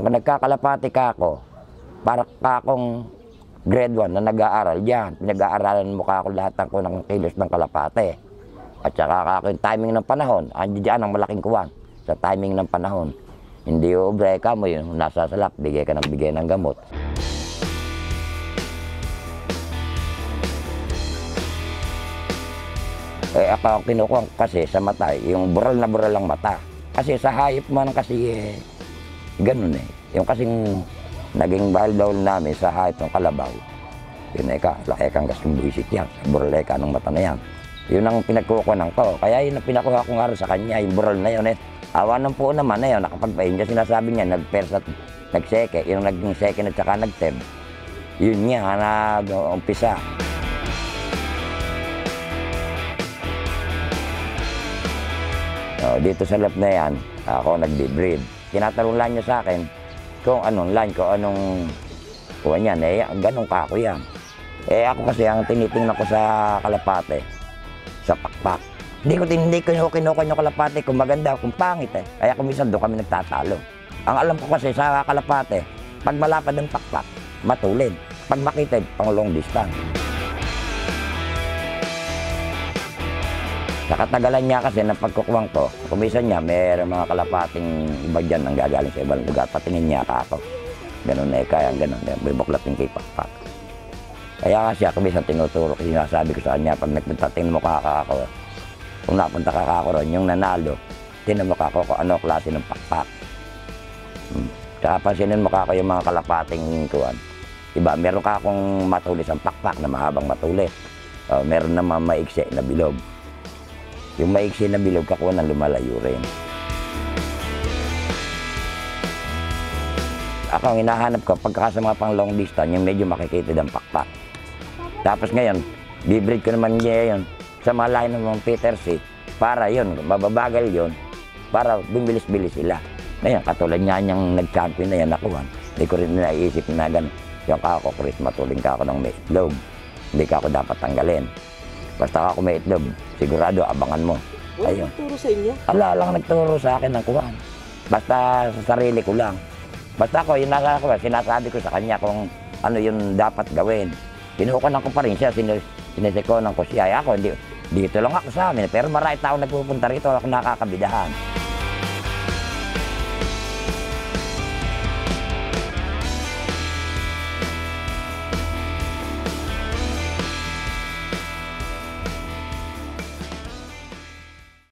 Pag nagkakalapati ka ako, para ka akong grade 1 na nag-aaral dyan. Pinag-aaralan mo ka ako lahat ng kilos ng kalapate. At saka yung timing ng panahon, andiyan ang malaking kuwan sa timing ng panahon. Hindi ubre ka mo yun, nasa salap, bigay ka ng gamot. Ako kinukuha kasi sa mata, yung bural na bural ang mata. Kasi sa hayop man kasi ganun Yung kasing naging bahal namin sa hayop ng kalabaw. Yun kang gasong buisit yan, bural ng mata na yan. Yun ang pinagkukunan ko. Kaya yun ang pinakuha ko nga sa kanya, yung bural na yun. Awanan po naman na yun, nakapagpahin niya, sinasabi niya, nag-first at nag-second, yung naging second at saka nag-third. Yun niya, nag-umpisa. Dito sa lap na yan, ako nag-breed. Tinatanong lang niya sa akin kung anong line, kung anong kuha niyan. Ganun ka ako yan. Ako kasi ang tinitingnan ko sa kalapate, sa pakpak. Hindi ko kinukuha yung kalapate kung maganda, kung pangit Kaya kung minsan doon kami nagtatalo. Ang alam ko kasi sa kalapate, pag malapad ang pakpak, matulid. Pag makitid, pang long distance. Sa katagalan niya kasi ng pagkukuwang ko, kumisan niya, mayroong mga kalapating iba dyan ang gagaling sa ibang lugar. Patingin niya ka ako. Ganun kaya ganun. May buklating kay pakpak. Kaya kasi kumisan tinuturo ko, sinasabi ko sa kanya, pag nagpuntating mo ka ako, kung napunta ka ako ron, yung nanalo, tinan mo ka ako kung ano klase ng pakpak. Tsaka pansinin mo ka ako yung mga kalapating kuwan. Iba, meron ka akong matulis ang pakpak na mahabang matulis. Meron naman maiksi na bilog. Yung maiksi na bilog, kakuha ng lumalayo rin. Ako ang hinahanap ko, pagka sa mga pang long distance, yung medyo makikitid ang pakpak. Tapos ngayon, bibreed ko naman niya yun sa mga line ng mga Peter C. Para yun, mababagal yun, para bumilis-bilis sila. Ngayon, katulad niya niyang nag-champion na yan, nakuha. Hindi ko rin naiisip na gano'n. Yung kako, Chris, matuling ka ako ng may itlog. Hindi ka ako dapat tanggalin. Basta ako may itlog, sigurado, abangan mo. Ayun. Nagturo sa inyo? Ala lang nagturo sa akin ng kuwan. Basta sa sarili ko lang. Basta ako, yung sinasabi ko sa kanya kung ano yung dapat gawin. Kinukunan ko pa rin siya, sinisikonan ko siya. Ako, dito lang ako sa amin. Pero marami tao nagpupunta rito, ako nakakabidahan.